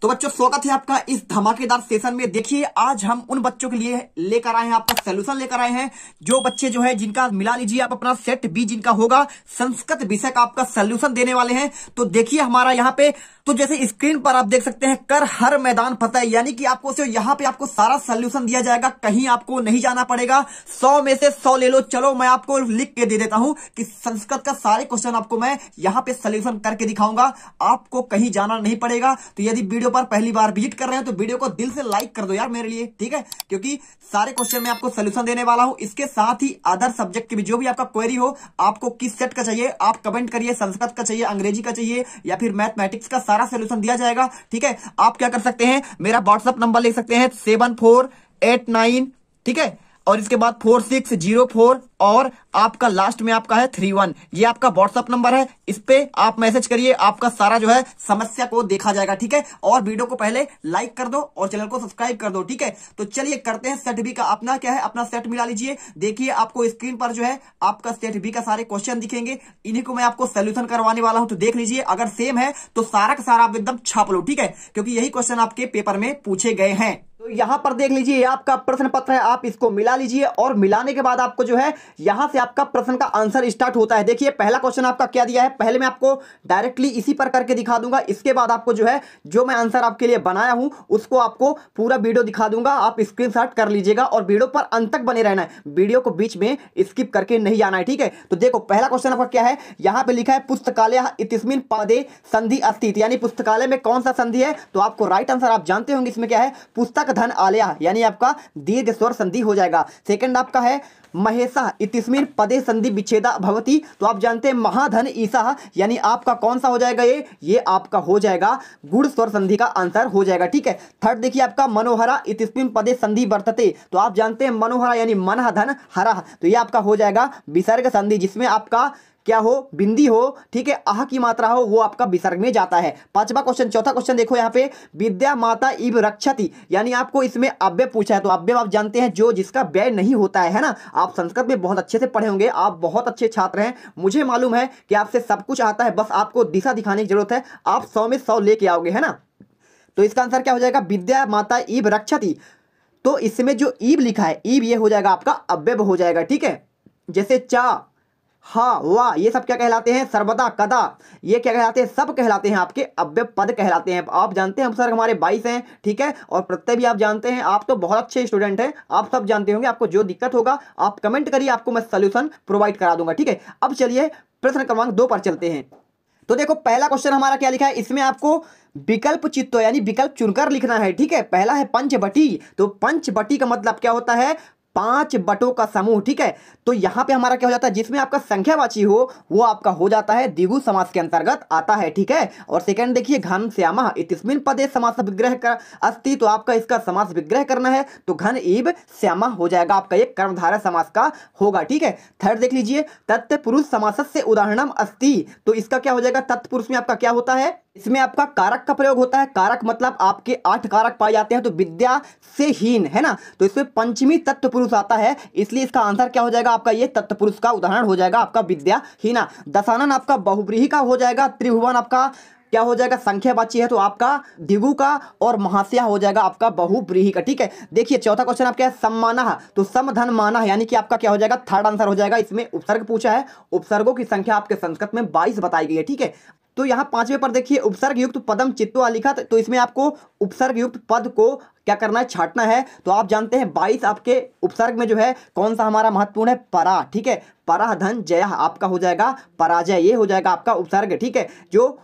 तो बच्चों स्वागत है आपका इस धमाकेदार सेशन में। देखिए आज हम उन बच्चों के लिए लेकर आए हैं, आपका सोल्यूशन लेकर आए हैं। जो बच्चे जो है जिनका मिला लीजिए आप अपना सेट बी जिनका होगा संस्कृत विषय का आपका सोल्यूशन देने वाले हैं। तो देखिए हमारा यहाँ पे तो जैसे स्क्रीन पर आप देख सकते हैं कर हर मैदान फतेह, यानी कि आपको सिर्फ यहाँ पे आपको सारा सोल्यूशन दिया जाएगा, कहीं आपको नहीं जाना पड़ेगा। 100 में से 100 ले लो। चलो मैं आपको लिख के दे देता हूं कि संस्कृत का सारे क्वेश्चन आपको मैं यहाँ पे सोल्यूशन करके दिखाऊंगा, आपको कहीं जाना नहीं पड़ेगा। तो यदि वीडियो पर पहली बार विजिट कर रहे हैं तो वीडियो को दिल से लाइक कर दो यार मेरे लिए, ठीक है, क्योंकि सारे क्वेश्चन मैं आपको सोल्यूशन देने वाला हूं। इसके साथ ही अदर सब्जेक्ट के भी जो भी आपका क्वेरी हो, आपको किस सेट का चाहिए आप कमेंट करिए, संस्कृत का चाहिए, अंग्रेजी का चाहिए या फिर मैथमेटिक्स का, सारा सोल्यूशन दिया जाएगा, ठीक है। आप क्या कर सकते हैं, मेरा व्हाट्सएप नंबर लिख सकते हैं 7489, ठीक है, और इसके बाद 4604 और आपका लास्ट में आपका है 31, ये आपका व्हाट्सएप नंबर है। इस पे आप मैसेज करिए, आपका सारा जो है समस्या को देखा जाएगा, ठीक है। और वीडियो को पहले लाइक कर दो और चैनल को सब्सक्राइब कर दो, ठीक है। तो चलिए करते हैं सेट बी का। अपना क्या है, अपना सेट मिला लीजिए। देखिए आपको स्क्रीन पर जो है आपका सेट बी का सारे क्वेश्चन दिखेंगे, इन्हीं को मैं आपको सोल्यूशन करवाने वाला हूं। तो देख लीजिए, अगर सेम है तो सारा का सारा आप एकदम छाप लो, ठीक है, क्योंकि यही क्वेश्चन आपके पेपर में पूछे गए हैं। तो यहां पर देख लीजिए ये आपका प्रश्न पत्र है, आप इसको मिला लीजिए और मिलाने के बाद आपको जो है यहां से आपका प्रश्न का आंसर स्टार्ट होता है। देखिए पहला क्वेश्चन आपका क्या दिया है, पहले मैं आपको डायरेक्टली इसी पर करके दिखा दूंगा, इसके बाद आपको जो है जो मैं आंसर आपके लिए बनाया हूं उसको आपको पूरा वीडियो दिखा दूंगा, आप स्क्रीनशॉट कर लीजिएगा और वीडियो पर अंत तक बने रहना है, वीडियो को बीच में स्किप करके नहीं जाना है, ठीक है। तो देखो पहला क्वेश्चन आपका क्या है, यहां पर लिखा है पुस्तकालय इत्यस्मिन् पदे संधि अस्ति, यानी पुस्तकालय में कौन सा संधि है। तो आपको राइट आंसर आप जानते होंगे, इसमें क्या है पुस्तक धन आलय, यानी आपका दीर्घ स्वर संधि हो जाएगा। सेकंड आपका है महेशा इत्यस्मिन् पदे संधि विच्छेदा भवति, तो आप जानते हैं महाधन ईसा, यानी आपका कौन सा हो जाएगा, ये आपका हो जाएगा गुण स्वर संधि का आंसर हो जाएगा, ठीक है। थर्ड देखिए आपका मनोहरा इत्यस्मिन् पदे संधि वर्तते, तो आप जानते हैं मनोहरा यानी मन धन हरा, तो ये आपका हो जाएगा विसर्ग संधि, जिसमें आपका क्या हो बिंदी हो, ठीक है, आह की मात्रा हो, वो आपका विसर्ग में जाता है। पांचवा क्वेश्चन, चौथा क्वेश्चन देखो यहाँ पे विद्या माता इव रक्षति, यानी आपको इसमें अव्यय पूछा है। तो अव्यय आप जानते हैं जो जिसका व्यय नहीं होता है ना। आप संस्कृत में बहुत अच्छे से पढ़े होंगे, आप बहुत अच्छे छात्र हैं, मुझे मालूम है कि आपसे सब कुछ आता है, बस आपको दिशा दिखाने की जरूरत है, आप 100 में 100 लेके आओगे, है ना। तो इसका आंसर क्या हो जाएगा, विद्या माता इव रक्षति। तो इसमें जो ईब लिखा है, ईब ये हो जाएगा आपका अव्यय हो जाएगा, ठीक है। जैसे चा, हाँ, वाह, ये सब क्या कहलाते हैं, सर्वदा, कदा, ये क्या कहलाते हैं, सब कहलाते हैं आपके अव्यय पद कहलाते हैं। आप जानते हैं अब सर हमारे 22 हैं, ठीक है, और प्रत्यय भी आप जानते हैं, आप तो बहुत अच्छे स्टूडेंट हैं, आप सब जानते होंगे। आपको जो दिक्कत होगा आप कमेंट करिए, आपको मैं सोल्यूशन प्रोवाइड करा दूंगा, ठीक है। अब चलिए प्रश्न क्रमांक 2 पर चलते हैं। तो देखो पहला क्वेश्चन हमारा क्या लिखा है, इसमें आपको विकल्प चित्तो यानी विकल्प चुनकर लिखना है, ठीक है। पहला है पंचवटी, तो पंचवटी का मतलब क्या होता है, 5 बटों का समूह, ठीक है। तो यहां पे हमारा क्या हो जाता है, जिसमें आपका संख्यावाची हो वो आपका हो जाता है द्विगु समास के अंतर्गत आता है, ठीक है। और सेकंड देखिए घन श्यामा इत्यस्मिन् पदे समास विग्रह का अस्ति, तो आपका इसका समास विग्रह करना है, तो घन इव श्यामा हो जाएगा, आपका ये कर्मधारय समास का होगा, ठीक है। थर्ड देख लीजिए तत्पुरुष समासस्य उदाहरणम अस्ति, तो इसका क्या हो जाएगा, तत्पुरुष में आपका क्या होता है, इसमें आपका कारक का प्रयोग होता है। कारक मतलब आपके 8 कारक पाए जाते हैं, तो विद्या से हीन, है ना, तो इसमें पंचमी तत्पुरुष आता है, इसलिए इसका आंसर क्या हो जाएगा आपका, ये तत्पुरुष का उदाहरण हो जाएगा आपका विद्याहीना। दशानन आपका बहुब्रीहि का हो जाएगा। त्रिभुवन आपका क्या हो जाएगा, संख्यावाची है, तो आपका द्विगु का, और महाशया हो जाएगा आपका बहुब्रीहि का, ठीक है। देखिए चौथा क्वेश्चन आपका है सम्मानः, तो समधन मानः, यानी कि आपका क्या हो जाएगा, थर्ड आंसर हो जाएगा। इसमें उपसर्ग पूछा है, उपसर्गों की संख्या आपके संस्कृत में 22 बताई गई है, ठीक है। तो यहाँ 5वें पर देखिए उपसर्ग युक्त पदम चित्वा लिखा, तो इसमें आपको उपसर्ग युक्त पद को क्या करना है, छांटना है। तो आप जानते हैं 22 आपके उपसर्ग में जो है कौन सा हमारा महत्वपूर्ण है, परा, ठीक है, परा धन जय आपका हो जाएगा पराजय, ये हो जाएगा आपका उपसर्ग, ठीक है। जो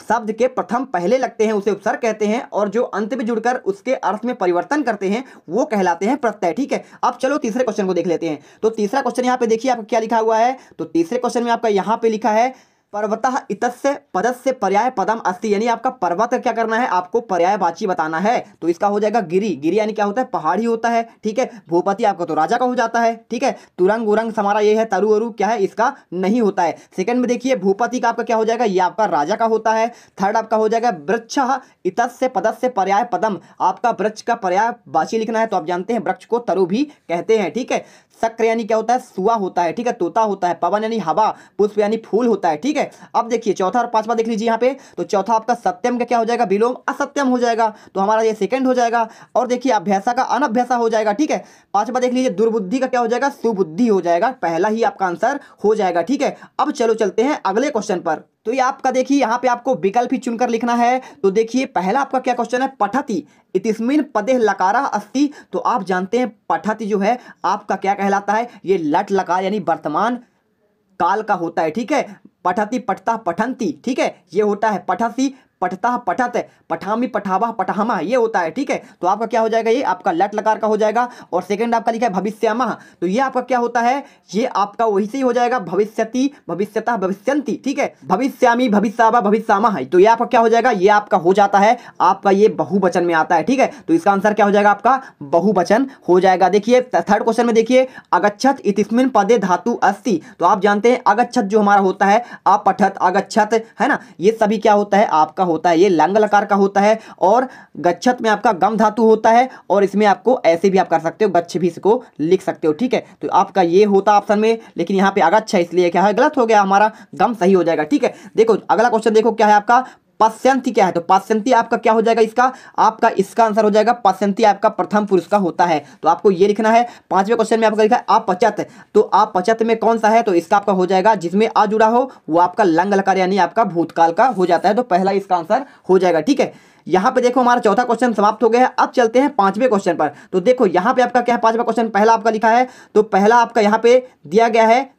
शब्द के प्रथम पहले लगते हैं उसे उपसर्ग कहते हैं, और जो अंत में जुड़कर उसके अर्थ में परिवर्तन करते हैं वो कहलाते हैं प्रत्यय, ठीक है। अब चलो तीसरे क्वेश्चन को देख लेते हैं। तो तीसरा क्वेश्चन यहाँ पे देखिए आपका क्या लिखा हुआ है, तो तीसरे क्वेश्चन में आपका यहाँ पे लिखा है पर्वतः इतस्य पदस्य पर्याय पदम अस्ति, यानी आपका पर्वत का क्या करना है, आपको पर्यायवाची बताना है, तो इसका हो जाएगा गिरि। गिरि यानी क्या होता है, पहाड़ी होता है, ठीक है। भूपति आपका तो राजा का हो जाता है, ठीक है। तुरंग उरंग हमारा ये है, तरु अरु क्या है, इसका नहीं होता है। सेकंड में देखिए भूपति का आपका क्या हो जाएगा, ये आपका राजा का होता है। थर्ड आपका हो जाएगा वृक्षः इतस्य पदस्य पर्याय पदम, आपका वृक्ष का पर्यायवाची लिखना है, तो आप जानते हैं वृक्ष को तरु भी कहते हैं, ठीक है। शक्र यानी क्या होता है, सुआ होता है, ठीक है, तोता होता है। पवन यानी हवा, पुष्प यानी फूल होता है, ठीक है। है। अब देखिए चौथा और पांचवा देख लीजिए यहाँ पे, तो चौथा आपका सत्यम का क्या हो जाएगा, विलोम असत्यम हो जाएगा, तो हमारा ये सेकंड हो जाएगा। और देखिए अभ्यासा का अनभ्यासा हो जाएगा, ठीक है। पांचवा देख लीजिए दुर्बुद्धि का क्या हो जाएगा, सुबुद्धि हो जाएगा, पहला ही आपका आंसर हो जाएगा, ठीक है। अब चलो चलते हैं अगले क्वेश्चन पर। तो ये आपका देखिए यहाँ पे आपको विकल्प ही चुनकर लिखना है। तो देखिए पहला आपका क्या क्वेश्चन है, पठति इतिस्मिन् पदे लकारा अस्ति। तो आप जानते हैं पठति जो है आपका क्या कहलाता है, ये लट लकार यानी वर्तमान काल का होता है, ठीक है। पठति पठता पठंती, ठीक है, ये होता है पठसी पठता पठत, पठामी पठावा पठामा, ये होता है, ठीक है। तो आपका क्या हो जाएगा, ये आपका लट लकार का हो जाएगा। और सेकंड आपका लिखा है भविष्यामः, तो ये आपका क्या होता है, ये आपका वही से ही हो जाएगा, भविष्यति भविष्यतः भविष्यन्ति, ठीक है। भविष्यामि भविष्यावा भविष्यामः, तो ये आपका क्या हो जाएगा, ये आपका हो जाता है, आपका ये बहुवचन में आता है, ठीक है। तो इसका आंसर क्या हो जाएगा, आपका बहुवचन हो जाएगा। देखिए थर्ड क्वेश्चन में देखिए अगच्छत इतिस्मिन् पदे धातु अस्ति। तो आप जानते हैं अगच्छत जो हमारा होता है, अपठत अगच्छत, है ना, ये सभी क्या होता है, आपका होता है, ये लंग लकार का होता है। और गच्छत में आपका गम धातु होता है, और इसमें आपको ऐसे भी आप कर सकते हो, गच्छ भी इसको लिख सकते हो, ठीक है। तो आपका ये होता ऑप्शन में, लेकिन यहाँ पे अगच्छ है इसलिए क्या है, गलत हो गया, हमारा गम सही हो जाएगा, ठीक है। देखो अगला क्वेश्चन देखो क्या है आपका, पश्यन्ति क्या है, तो पश्यन्ति आपका क्या हो जाएगा, इसका आंसर हो जाएगा पश्यन्ति आपका प्रथम पुरुष का होता है। तो आपको ये लिखना है। पांचवें क्वेश्चन में आपका लिखा है अपचत, तो अपचत में कौन सा है, तो इसका आपका हो जाएगा जिसमें आ जुड़ा हो वो आपका लंग लकार यानी आपका भूतकाल का हो जाता है, तो पहला इसका आंसर हो जाएगा, ठीक है। यहाँ पे देखो हमारा चौथा क्वेश्चन समाप्त हो गया है। अब चलते हैं पांचवें क्वेश्चन पर। तो देखो यहाँ पे आपका क्या है, पांचवा क्वेश्चन पहला आपका लिखा है, तो पहला आपका यहाँ पे दिया गया है,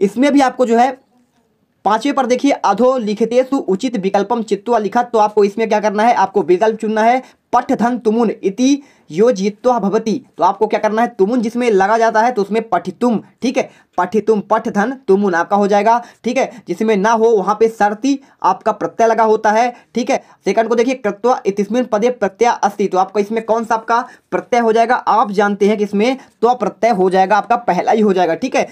इसमें भी आपको जो है पांचवें पर देखिए अधोलिखितेषु उचित विकल्पम चित्वा लिखा। तो आपको इसमें क्या करना है, आपको विकल्प चुनना है, पठधन तुमुन इति योजित्वा भवति। तो आपको क्या करना है, तुमुन जिसमें लगा जाता है तो उसमें पठितुम, ठीक है, पठितुम पठधन तुमुन आपका हो जाएगा, ठीक है। जिसमें ना हो वहां पे सर्ति आपका प्रत्यय लगा होता है, ठीक है। सेकंड को देखिए कृत्वा इतिस्मिन् पदे प्रत्यय अस्ति। तो आपका इसमें कौन सा आपका प्रत्यय हो जाएगा, आप जानते हैं कि इसमें तो प्रत्यय हो जाएगा, आपका पहला ही हो जाएगा, ठीक है।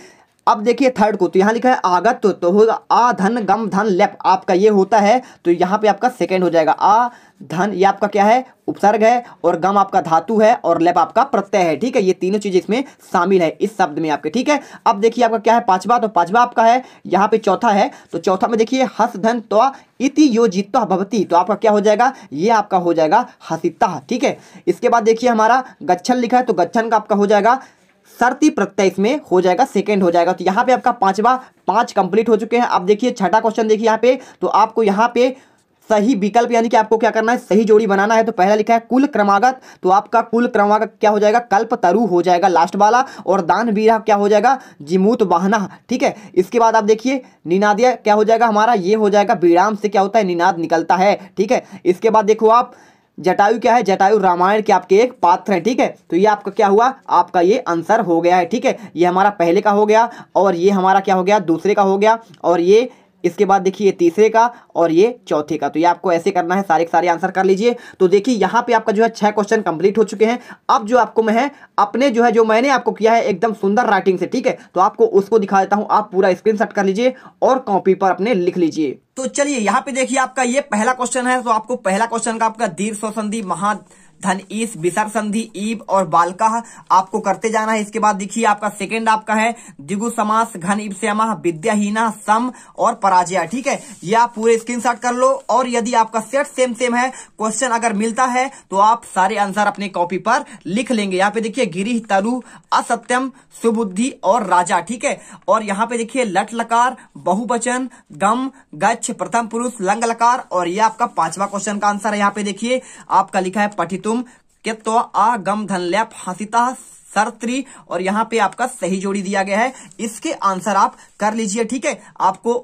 अब देखिए थर्ड को, तो यहाँ लिखा है आगत, तो होगा आ धन गम धन लेप, आपका ये होता है, तो यहाँ पे आपका सेकंड हो जाएगा। आ धन ये आपका क्या है, उपसर्ग है, और गम आपका धातु है, और लेप आपका प्रत्यय है, ठीक है। ये तीनों चीजें इसमें शामिल है इस शब्द में आपके, ठीक है। अब देखिए आपका क्या है पांचवा, तो पांचवा आपका है यहाँ पे चौथा है, तो चौथा में देखिए हस धन त्वा इति योजित्वा भवति। तो आपका क्या हो जाएगा, ये आपका हो जाएगा हसिता, ठीक है। इसके बाद देखिए हमारा गच्छन लिखा है, तो गच्छन का आपका हो जाएगा सर्ती प्रत्यय इसमें हो जाएगा, सेकंड हो जाएगा। तो यहाँ पे आपका पांच कंप्लीट हो चुके हैं। अब देखिए छठा क्वेश्चन देखिए यहाँ पे, तो आपको यहाँ पे सही विकल्प यानी कि आपको क्या करना है, सही जोड़ी बनाना है। तो पहला लिखा है कुल क्रमागत, तो आपका कुल क्रमागत क्या हो जाएगा, कल्प तरु हो जाएगा लास्ट वाला, और दान वीरा क्या हो जाएगा, जिमूत वाहना, ठीक है। इसके बाद आप देखिए निनादिया क्या हो जाएगा हमारा, ये हो जाएगा विराम से क्या होता है, निनाद निकलता है, ठीक है। इसके बाद देखो आप जटायु क्या है, जटायु रामायण के आपके एक पात्र हैं, ठीक है। तो ये आपका क्या हुआ, आपका ये आंसर हो गया है, ठीक है। ये हमारा पहले का हो गया, और ये हमारा क्या हो गया, दूसरे का हो गया, और ये इसके बाद देखिए तीसरे का, और ये चौथे का। तो ये आपको ऐसे करना है, सारे के सारे आंसर कर लीजिए। तो देखिए यहाँ पे आपका जो है 6 क्वेश्चन कंप्लीट हो चुके हैं। अब जो आपको मैं है अपने जो है, जो मैंने आपको किया है एकदम सुंदर राइटिंग से, ठीक है, तो आपको उसको दिखा देता हूँ, आप पूरा स्क्रीनशॉट कर लीजिए और कॉपी पर अपने लिख लीजिए। तो चलिए यहाँ पे देखिए आपका ये पहला क्वेश्चन है। तो आपको पहला क्वेश्चन का आपका दीर्घ संधि महा धन ईस विसर्ग संधि ईब और बालका आपको करते जाना है। इसके बाद देखिए आपका सेकंड आपका है द्विगु समास घन ईब श्यामा विद्याहीना सम और पराजय, ठीक है। ये आप पूरे स्क्रीनशॉट कर लो, और यदि आपका सेट सेम है, क्वेश्चन अगर मिलता है तो आप सारे आंसर अपने कॉपी पर लिख लेंगे। यहाँ पे देखिए गिरी तरु असत्यम सुबुद्धि और राजा, ठीक है। और यहाँ पे देखिए लट लकार बहुवचन गम गच्छ प्रथम पुरुष लंग लकार, और ये आपका पांचवा क्वेश्चन का आंसर है। यहाँ पे देखिए आपका लिखा है पठितुम तो आ गम धन लैप हसिता सर्त्री, और यहाँ पे आपका सही जोड़ी दिया गया है। इसके आंसर आप कर लीजिए, ठीक है। आपको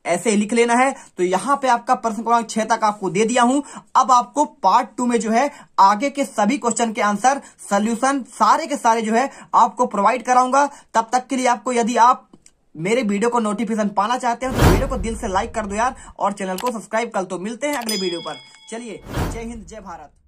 ऐसे लिख लेना है। तो यहाँ पे आपका प्रश्न क्रमांक 6 तक आपको दे दिया हूं। अब आपको पार्ट 2 में जो है आगे के सभी क्वेश्चन के आंसर सॉल्यूशन सारे के सारे जो है आपको प्रोवाइड कराऊंगा। तब तक के लिए आपको, यदि आप मेरे वीडियो को नोटिफिकेशन पाना चाहते हैं तो वीडियो को दिल से लाइक कर दो यार, और चैनल को सब्सक्राइब कर दो। मिलते हैं अगले वीडियो पर। चलिए, जय हिंद जय भारत।